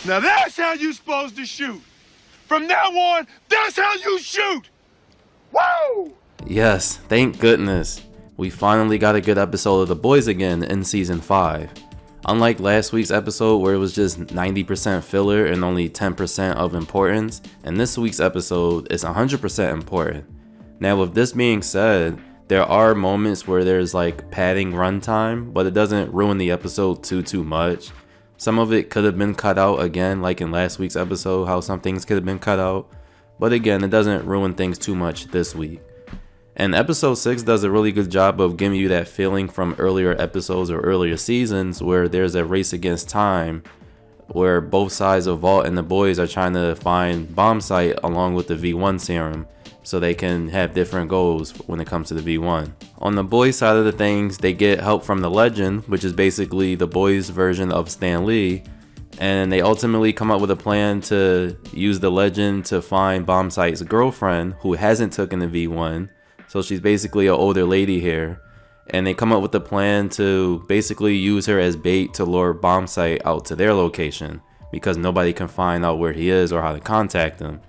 Now that's how you supposed to shoot. From now on, that's how you shoot. Woo! Yes, thank goodness. We finally got a good episode of The Boys again in season 5. Unlike last week's episode where it was just 90% filler and only 10% of importance, in this week's episode it's 100% important. Now with this being said, there are moments where there's like padding runtime, but it doesn't ruin the episode too much. Some of it could have been cut out again, like in last week's episode, how some things could have been cut out. But again, it doesn't ruin things too much this week. And episode 6 does a really good job of giving you that feeling from earlier episodes or earlier seasons where there's a race against time, where both sides of Vought and the boys are trying to find bomb site along with the V1 serum, so they can have different goals when it comes to the V1. On the boys side of the things, they get help from the Legend, which is basically the boys version of Stan Lee, and they ultimately come up with a plan to use the Legend to find bomb site's girlfriend who hasn't taken the V1. So she's basically an older lady here, and they come up with a plan to basically use her as bait to lure bomb site out to their location because nobody can find out where he is or how to contact him.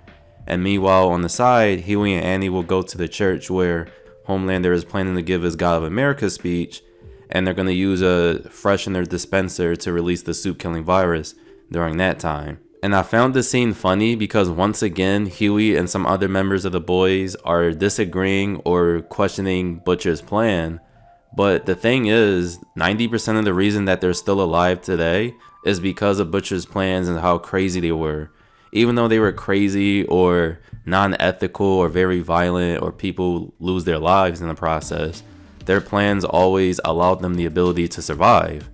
And meanwhile, on the side, Huey and Annie will go to the church where Homelander is planning to give his God of America speech, and they're going to use a freshener dispenser to release the soup-killing virus during that time. And I found this scene funny because once again, Huey and some other members of the boys are disagreeing or questioning Butcher's plan. But the thing is, 90% of the reason that they're still alive today is because of Butcher's plans and how crazy they were. Even though they were crazy or non-ethical or very violent or people lose their lives in the process, their plans always allowed them the ability to survive.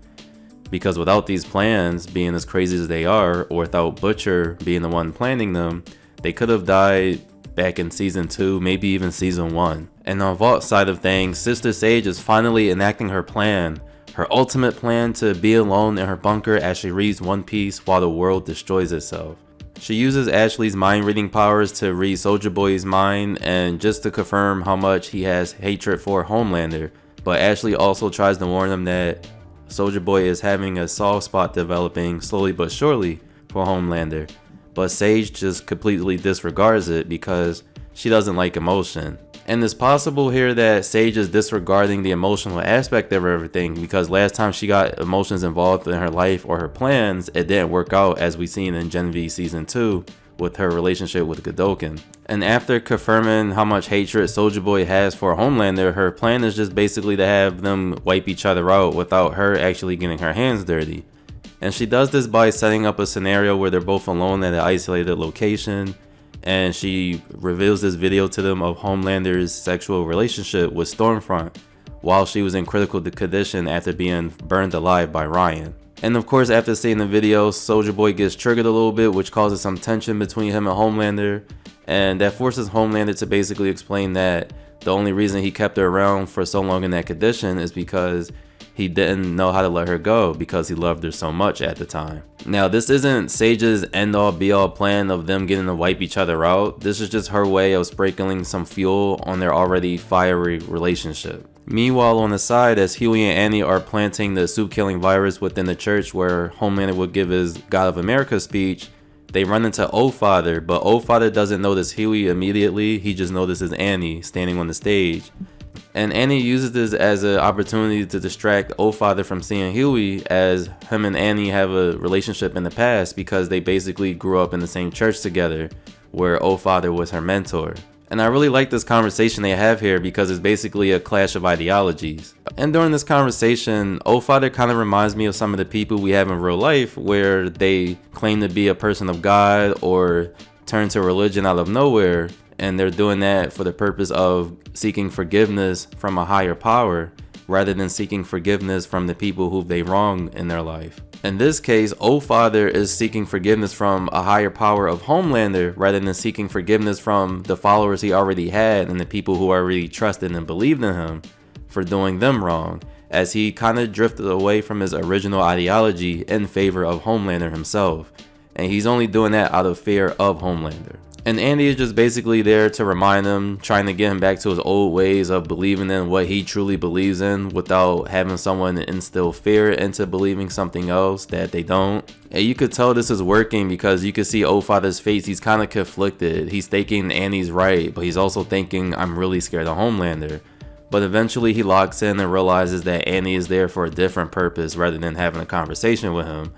Because without these plans being as crazy as they are, or without Butcher being the one planning them, they could have died back in season 2, maybe even season 1. And on Vaught's side of things, Sister Sage is finally enacting her plan, her ultimate plan to be alone in her bunker as she reads One Piece while the world destroys itself. She uses Ashley's mind reading powers to read Soulja Boy's mind and just to confirm how much he has hatred for Homelander, but Ashley also tries to warn him that Soulja Boy is having a soft spot developing slowly but surely for Homelander, but Sage just completely disregards it because she doesn't like emotion. And it's possible here that Sage is disregarding the emotional aspect of everything because last time she got emotions involved in her life or her plans, it didn't work out as we seen in Gen V Season 2 with her relationship with Godokin. And after confirming how much hatred Soulja Boy has for Homelander, her plan is just basically to have them wipe each other out without her actually getting her hands dirty. And she does this by setting up a scenario where they're both alone at an isolated location, and she reveals this video to them of Homelander's sexual relationship with Stormfront while she was in critical condition after being burned alive by Ryan. And of course, after seeing the video, Soulja Boy gets triggered a little bit, which causes some tension between him and Homelander, and that forces Homelander to basically explain that the only reason he kept her around for so long in that condition is because he didn't know how to let her go because he loved her so much at the time. Now, this isn't Sage's end-all be-all plan of them getting to wipe each other out. This is just her way of sprinkling some fuel on their already fiery relationship. Meanwhile, on the side, as Huey and Annie are planting the soup-killing virus within the church where Homelander would give his God of America speech, they run into O-Father, but O-Father doesn't notice Huey immediately. He just notices Annie standing on the stage. And Annie uses this as an opportunity to distract O-Father from seeing Huey, as him and Annie have a relationship in the past because they basically grew up in the same church together, where O-Father was her mentor. And I really like this conversation they have here because it's basically a clash of ideologies. And during this conversation, O-Father kind of reminds me of some of the people we have in real life where they claim to be a person of God or turn to religion out of nowhere, and they're doing that for the purpose of seeking forgiveness from a higher power rather than seeking forgiveness from the people who they wronged in their life. In this case, O-Father is seeking forgiveness from a higher power of Homelander rather than seeking forgiveness from the followers he already had and the people who already trusted and believed in him for doing them wrong, as he kind of drifted away from his original ideology in favor of Homelander himself. And he's only doing that out of fear of Homelander. And Andy is just basically there to remind him, trying to get him back to his old ways of believing in what he truly believes in without having someone instill fear into believing something else that they don't. And you could tell this is working because you could see Oldfather's face. He's kind of conflicted. He's thinking Andy's right, but he's also thinking, I'm really scared of Homelander. But eventually he locks in and realizes that Andy is there for a different purpose rather than having a conversation with him.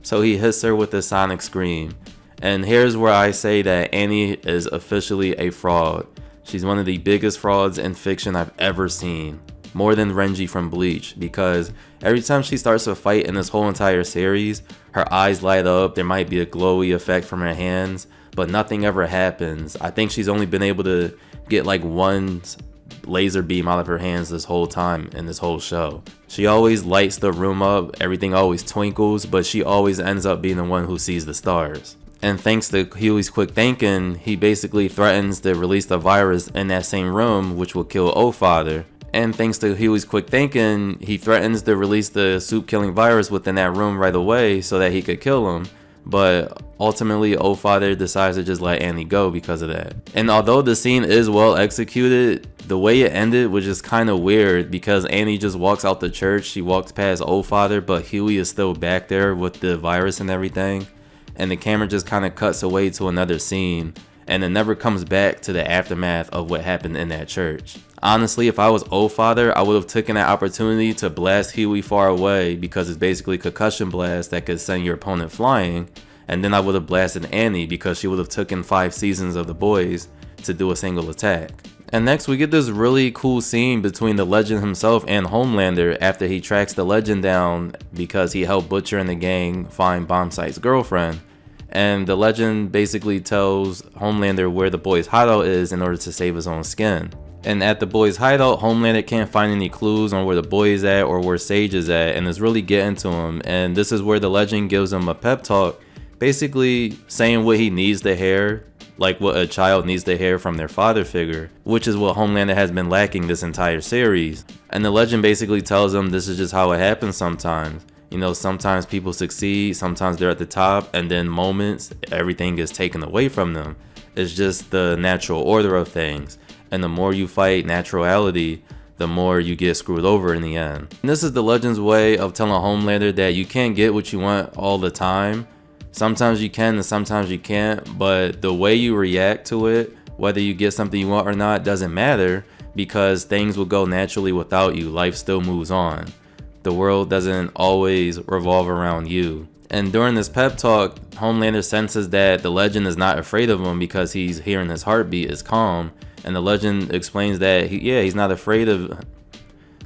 So he hits her with a sonic scream. And here's where I say that Annie is officially a fraud. She's one of the biggest frauds in fiction I've ever seen. More than Renji from Bleach, because every time she starts a fight in this whole entire series, her eyes light up, there might be a glowy effect from her hands, but nothing ever happens. I think she's only been able to get like one laser beam out of her hands this whole time in this whole show. She always lights the room up, everything always twinkles, but she always ends up being the one who sees the stars. And thanks to Huey's quick thinking, he basically threatens to release the virus in that same room, which will kill Oldfather. And thanks to Huey's quick thinking, he threatens to release the soup-killing virus within that room right away so that he could kill him. But ultimately, Oldfather decides to just let Annie go because of that. And although the scene is well executed, the way it ended was just kind of weird because Annie just walks out the church, she walks past Oldfather, but Huey is still back there with the virus and everything. And the camera just kind of cuts away to another scene, and it never comes back to the aftermath of what happened in that church. Honestly, if I was Oldfather, I would have taken that opportunity to blast Huey far away because it's basically concussion blast that could send your opponent flying, and then I would have blasted Annie because she would have taken 5 seasons of The Boys to do a single attack. And next we get this really cool scene between the Legend himself and Homelander after he tracks the Legend down because he helped Butcher and the gang find Bombsight's girlfriend. And the Legend basically tells Homelander where the boy's hideout is in order to save his own skin. And at the boy's hideout, Homelander can't find any clues on where the boy is at or where Sage is at, and is really getting to him. And this is where the Legend gives him a pep talk, basically saying what he needs to hear, like what a child needs to hear from their father figure, which is what Homelander has been lacking this entire series. And the Legend basically tells him this is just how it happens sometimes. You know, sometimes people succeed, sometimes they're at the top, and then moments, everything gets taken away from them. It's just the natural order of things. And the more you fight naturality, the more you get screwed over in the end. And this is the Legend's way of telling Homelander that you can't get what you want all the time. Sometimes you can and sometimes you can't, but the way you react to it, whether you get something you want or not, doesn't matter because things will go naturally without you. Life still moves on. The world doesn't always revolve around you. And during this pep talk, Homelander senses that the Legend is not afraid of him because he's hearing his heartbeat is calm. And the Legend explains that he's not afraid of.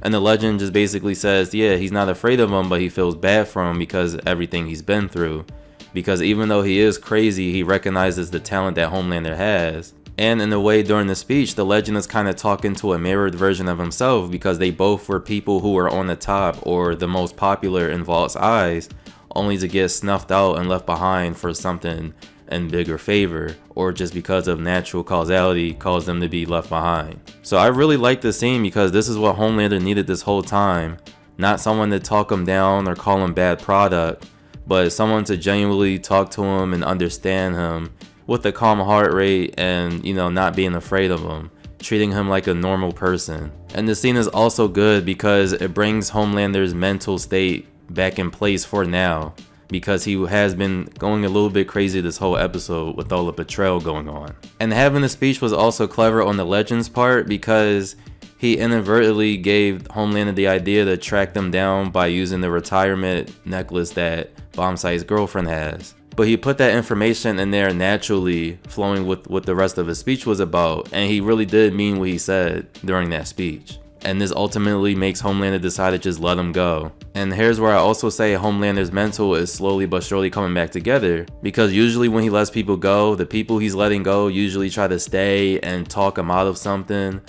And the Legend just basically says, he's not afraid of him, but he feels bad for him because of everything he's been through. Because even though he is crazy, he recognizes the talent that Homelander has. And in a way, during the speech, the Legend is kind of talking to a mirrored version of himself because they both were people who were on the top or the most popular in Vault's eyes, only to get snuffed out and left behind for something in bigger favor, or just because of natural causality caused them to be left behind. So I really like this scene because this is what Homelander needed this whole time. Not someone to talk him down or call him bad product, but someone to genuinely talk to him and understand him with a calm heart rate and, not being afraid of him, treating him like a normal person. And the scene is also good because it brings Homelander's mental state back in place for now, because he has been going a little bit crazy this whole episode with all the betrayal going on. And having the speech was also clever on the Legend's part because he inadvertently gave Homelander the idea to track them down by using the retirement necklace that Bombsight's girlfriend has. But he put that information in there naturally, flowing with what the rest of his speech was about, and he really did mean what he said during that speech. And this ultimately makes Homelander decide to just let him go. And here's where I also say Homelander's mental is slowly but surely coming back together, because usually when he lets people go, the people he's letting go usually try to stay and talk him out of something.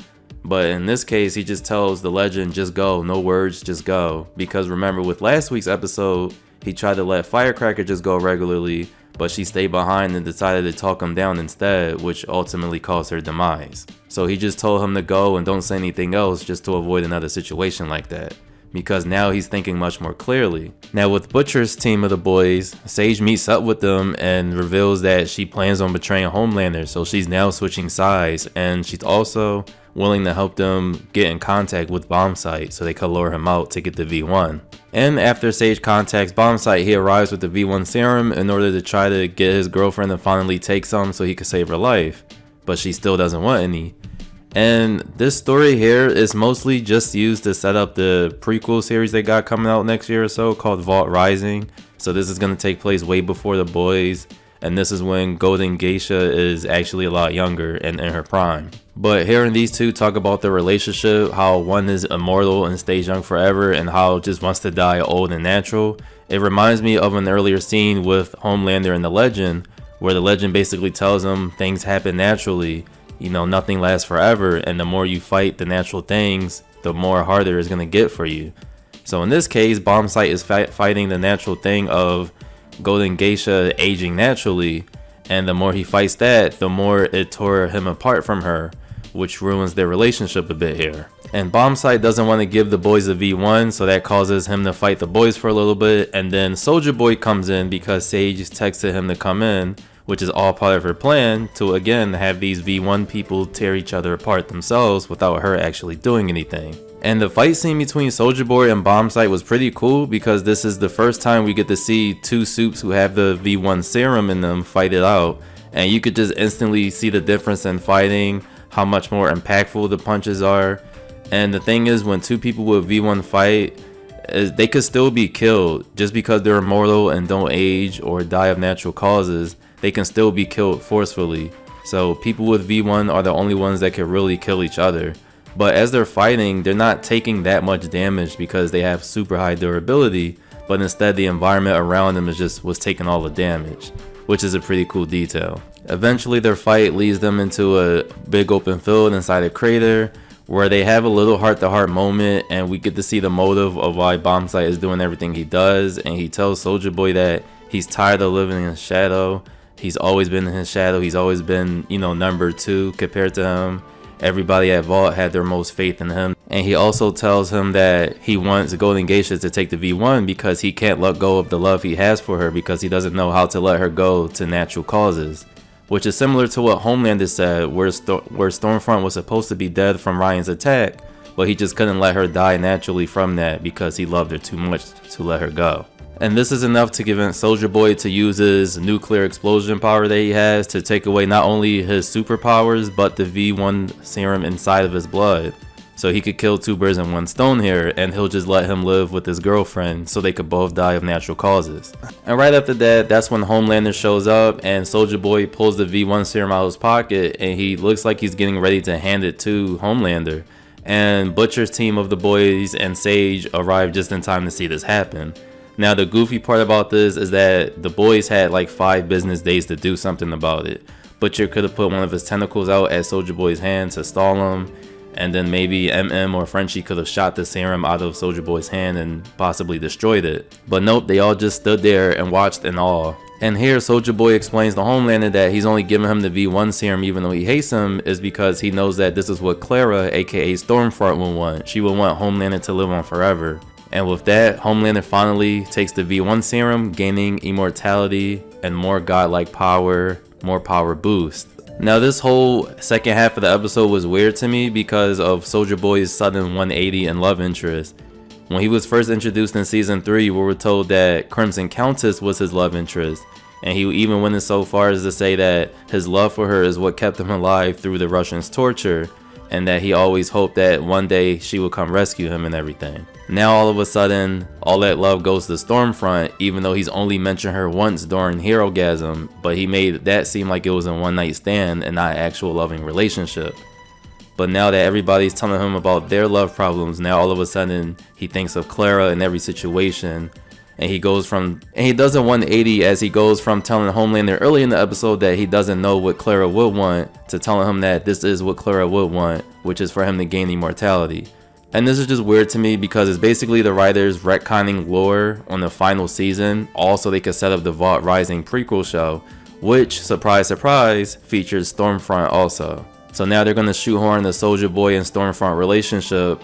But in this case, he just tells the Legend, just go, no words, just go. Because remember, with last week's episode, he tried to let Firecracker just go regularly, but she stayed behind and decided to talk him down instead, which ultimately caused her demise. So he just told him to go and don't say anything else just to avoid another situation like that. because now he's thinking much more clearly. Now with Butcher's team of the boys, Sage meets up with them and reveals that she plans on betraying Homelander, so she's now switching sides, and she's also willing to help them get in contact with Bombsight so they could lure him out to get the V1. And after Sage contacts Bombsight, he arrives with the V1 serum in order to try to get his girlfriend to finally take some so he could save her life, but she still doesn't want any. And this story here is mostly just used to set up the prequel series they got coming out next year or so called Vault Rising. So this is going to take place way before the boys, and this is when Golden Geisha is actually a lot younger and in her prime. But hearing these two talk about their relationship, how one is immortal and stays young forever and how just wants to die old and natural, it reminds me of an earlier scene with Homelander and the Legend, where the Legend basically tells him things happen naturally. You know, nothing lasts forever, and the more you fight the natural things, the more harder it's going to get for you. So in this case, Bombsight is fighting the natural thing of Golden Geisha aging naturally, and the more he fights that, the more it tore him apart from her, which ruins their relationship a bit here. And Bombsight doesn't want to give the boys a V1, so that causes him to fight the boys for a little bit, and then Soulja Boy comes in because Sage texted him to come in, which is all part of her plan to again have these V1 people tear each other apart themselves without her actually doing anything. And the fight scene between Soulja Boy and Bombsight was pretty cool because this is the first time we get to see two supes who have the V1 serum in them fight it out, and you could just instantly see the difference in fighting, how much more impactful the punches are. And the thing is, when two people with V1 fight, they could still be killed just because they're immortal and don't age or die of natural causes. They can still be killed forcefully. So people with V1 are the only ones that can really kill each other. But as they're fighting, they're not taking that much damage because they have super high durability, but instead the environment around them was taking all the damage, which is a pretty cool detail. Eventually their fight leads them into a big open field inside a crater where they have a little heart-to-heart moment, and we get to see the motive of why Bombsight is doing everything he does, and he tells Soulja Boy that he's tired of living in his shadow. He's always been in his shadow. He's always been, number two compared to him. Everybody at Vault had their most faith in him. And he also tells him that he wants Golden Geisha to take the V1 because he can't let go of the love he has for her because he doesn't know how to let her go to natural causes. Which is similar to what Homelander said, where Stormfront was supposed to be dead from Ryan's attack, but he just couldn't let her die naturally from that because he loved her too much to let her go. And this is enough to convince Soulja Boy to use his nuclear explosion power that he has to take away not only his superpowers, but the V1 serum inside of his blood. So he could kill two birds in one stone here, and he'll just let him live with his girlfriend so they could both die of natural causes. And right after that, that's when Homelander shows up, and Soulja Boy pulls the V1 serum out of his pocket, and he looks like he's getting ready to hand it to Homelander. And Butcher's team of the boys and Sage arrive just in time to see this happen. Now the goofy part about this is that the boys had like 5 business days to do something about it. Butcher could have put one of his tentacles out at Soulja Boy's hand to stall him, and then maybe MM or Frenchie could have shot the serum out of Soulja Boy's hand and possibly destroyed it. But nope, they all just stood there and watched in awe. And here Soulja Boy explains to Homelander that he's only giving him the V1 serum even though he hates him is because he knows that this is what Clara, aka Stormfront, will want. She will want Homelander to live on forever. And with that, Homelander finally takes the V1 serum, gaining immortality and more godlike power, more power boost. Now this whole second half of the episode was weird to me because of Soulja Boy's sudden 180 in love interest. When he was first introduced in season 3, we were told that Crimson Countess was his love interest, and he even went so far as to say that his love for her is what kept him alive through the Russians' torture, and that he always hoped that one day she would come rescue him and everything. Now all of a sudden, all that love goes to Stormfront, even though he's only mentioned her once during Herogasm, but he made that seem like it was a one-night stand and not an actual loving relationship. But now that everybody's telling him about their love problems, now all of a sudden he thinks of Clara in every situation, and he does a 180 as he goes from telling Homelander early in the episode that he doesn't know what Clara would want to telling him that this is what Clara would want, which is for him to gain immortality. And this is just weird to me because it's basically the writers retconning lore on the final season, all so they could set up the Vault Rising prequel show, which, surprise surprise, features Stormfront also. So now they're going to shoehorn the Soulja Boy and Stormfront relationship,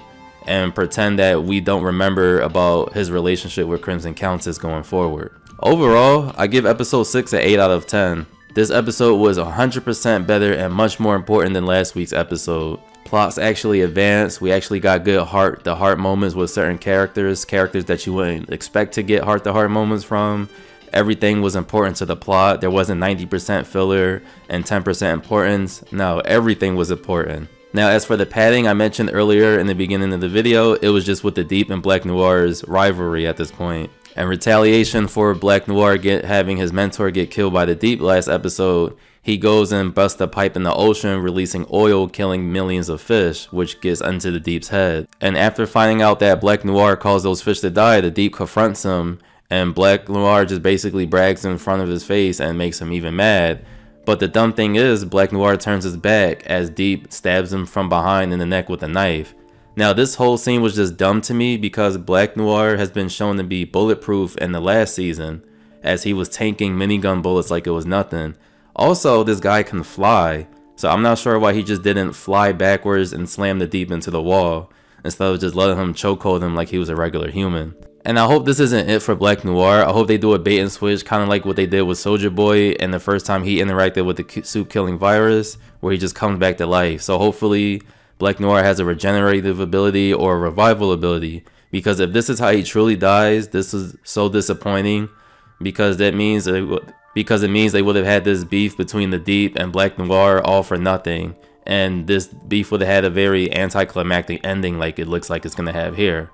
and pretend that we don't remember about his relationship with Crimson Countess going forward. Overall, I give episode 6 an 8 out of 10. This episode was 100% better and much more important than last week's episode. Plots actually advanced, we actually got good heart-to-heart moments with certain characters that you wouldn't expect to get heart-to-heart moments from. Everything was important to the plot. There wasn't 90% filler and 10% importance. No, everything was important. Now, as for the padding I mentioned earlier in the beginning of the video, it was just with the Deep and Black Noir's rivalry at this point. And retaliation for Black Noir having his mentor get killed by the Deep last episode, he goes and busts a pipe in the ocean, releasing oil, killing millions of fish, which gets into the Deep's head. And after finding out that Black Noir caused those fish to die, the Deep confronts him, and Black Noir just basically brags in front of his face and makes him even mad. But the dumb thing is, Black Noir turns his back as Deep stabs him from behind in the neck with a knife. Now, this whole scene was just dumb to me because Black Noir has been shown to be bulletproof in the last season, as he was tanking minigun bullets like it was nothing. Also, this guy can fly, so I'm not sure why he just didn't fly backwards and slam the Deep into the wall, instead of just letting him chokehold him like he was a regular human. And I hope this isn't it for Black Noir. I hope they do a bait and switch, kind of like what they did with Soulja Boy and the first time he interacted with the soup killing virus, where he just comes back to life. So hopefully Black Noir has a regenerative ability or a revival ability, because if this is how he truly dies, this is so disappointing, because it means they would have had this beef between the Deep and Black Noir all for nothing, and this beef would have had a very anticlimactic ending like it looks like it's gonna have here.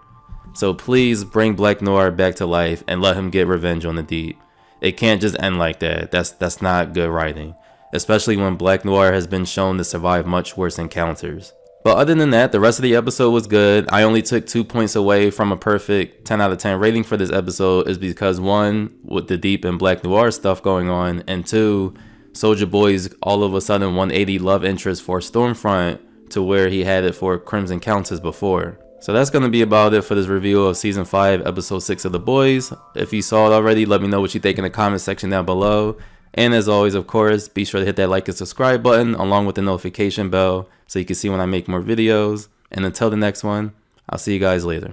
So please bring Black Noir back to life and let him get revenge on the Deep. It can't just end like that. That's not good writing, especially when Black Noir has been shown to survive much worse encounters. But other than that, the rest of the episode was good. I only took 2 points away from a perfect 10 out of 10 rating for this episode is because 1, with the Deep and Black Noir stuff going on, and 2, Soulja Boy's all of a sudden 180 love interest for Stormfront to where he had it for Crimson Countess before. So that's going to be about it for this review of Season 5, Episode 6 of The Boys. If you saw it already, let me know what you think in the comment section down below. And as always, of course, be sure to hit that like and subscribe button along with the notification bell so you can see when I make more videos. And until the next one, I'll see you guys later.